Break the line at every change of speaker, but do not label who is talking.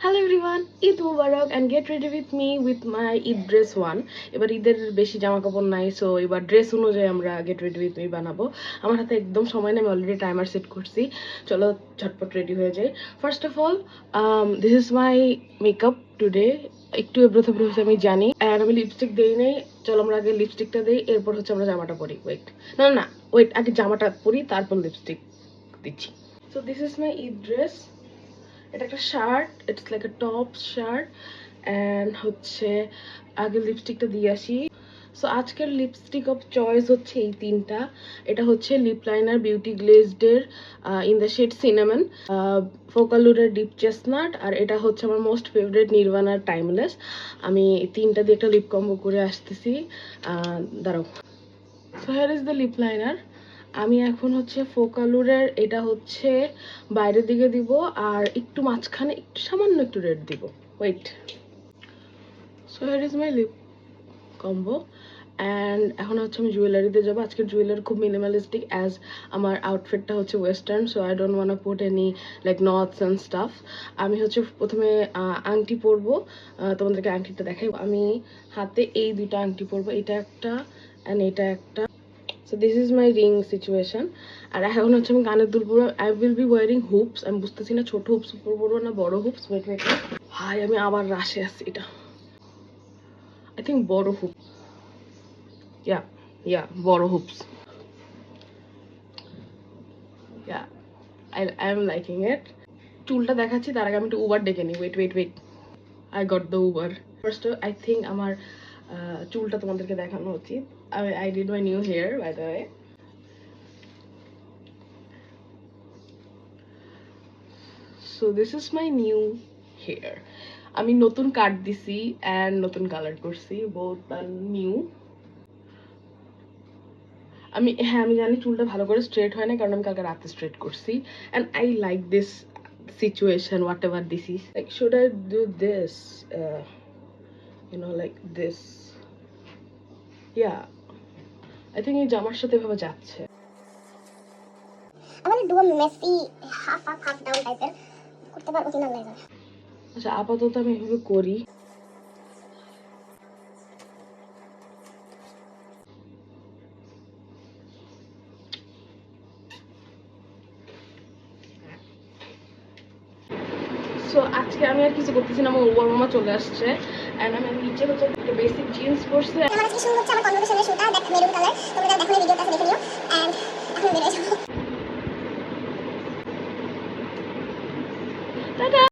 Hello everyone, Eid Mubarak and get ready with me with my Eid dress one. এবার ঈদের বেশি জামা কাপড় নাই, সো এবার ড্রেস অনুযায়ী আমরা গেট রেডি উইথ মি বানাবো। আমার হাতে একদম সময় নেই, আমি অলরেডি টাইমার সেট করছি। চলো ঝটপট রেডি হয়ে যাই। First of all this is my makeup today. একটু এবড়ো হচ্ছে আমি জানি, অ্যান্ড আমি লিপস্টিক দিই নাই। চলো আমরা আগে লিপস্টিকটা দিই, এরপর হচ্ছে আমরা জামাটা পরি। ওয়েট, না না ওয়েট, আগে জামাটা পরি তারপর লিপস্টিক দিচ্ছি। So this is my Eid dress. এটা একটা shirt, it's like a top shirt, and হচ্ছে আগে লিপস্টিকটা দিয়ে আসি। সো আজকের লিপস্টিক অফ চয়েস হচ্ছে এই তিনটা। এটা হচ্ছে লিপ লাইনার বিউটি গ্লেজডের ইন দ্য শেড সিনামন, ফোকালুরের ডিপ চেস্টনাট, আর এটা হচ্ছে আমার মোস্ট ফেভারিট নির্বাণার টাইমলেস। আমি তিনটা দিয়ে একটা লিপ কম্বো করে আসতেছি। দাঁড়াও। So here is the lip liner. আমি এখন হচ্ছে ফোকালুরের, এটা হচ্ছে বাইরের দিকে দিব, আর একটু মাঝখানে একটু সামান্য একটু রেড দিব। Wait, so here is my lip combo. And এখন হচ্ছে আমি জুয়েলারিতে যাবো। আজকের জুয়েলারি খুব মিনিমালিস্টিক, অ্যাজ আমার আউটফিটটা হচ্ছে western, so I don't want put any like knots and stuff. আমি হচ্ছে প্রথমে আংটি পরবো, তোমাদেরকে আংটিটা দেখাই। আমি হাতে এই দুইটা আংটি পরবো, এটা একটা অ্যান্ড এটা একটা। So this is my ring situation. আর এখন হচ্ছে আমি কানের দুল পরবো। I will be wearing hoops. আমি বুঝতেছি না ছোট হুপস পরবো না বড় হুপস। ওয়েট ওয়েট, হাই আমি আবার রাশে আছি। এটা আই থিঙ্ক বড় হুপ, ইয়া বড় hoops, yeah I am liking it. চুলটা দেখাচ্ছি তার আগে আমি একটু উবার ডেকে নিই। Wait wait wait, I got the Uber. First I think আমার চুলটা তোমাদেরকে দেখানো উচিত। I did my new hair by the way. So this is my new hair. আমি নতুন কাট দিছি and নতুন কালার করছি, both are new. আমি জানি চুলটা ভালো করে স্ট্রেট হয় না, কারণ আমি কালকে রাতে স্ট্রেট করছি। and I like this situation, whatever this is. Like, should I do this, like this? Yeah, I think এই জামার সাথে এভাবে যাচ্ছে।
I want to do a messy half up, half down type করতে পারবো কিনা না।
আচ্ছা, আপাতত আমি এভাবে করি। সো আজকে আমি আর কিছু করতেছি না, আমার ওভার মামা চলে আসছে। এন্ড আমি নিচে হচ্ছে একটা বেসিক জিন্স পরছি।
আমার আজকে শুরু হচ্ছে আমার কনভারসেশনের শুটা, দ্যাট মেরুন কালার। তোমরা দেখো ভিডিওটা দেখে নিও। এন্ড এখন বের হয়ে যাবো।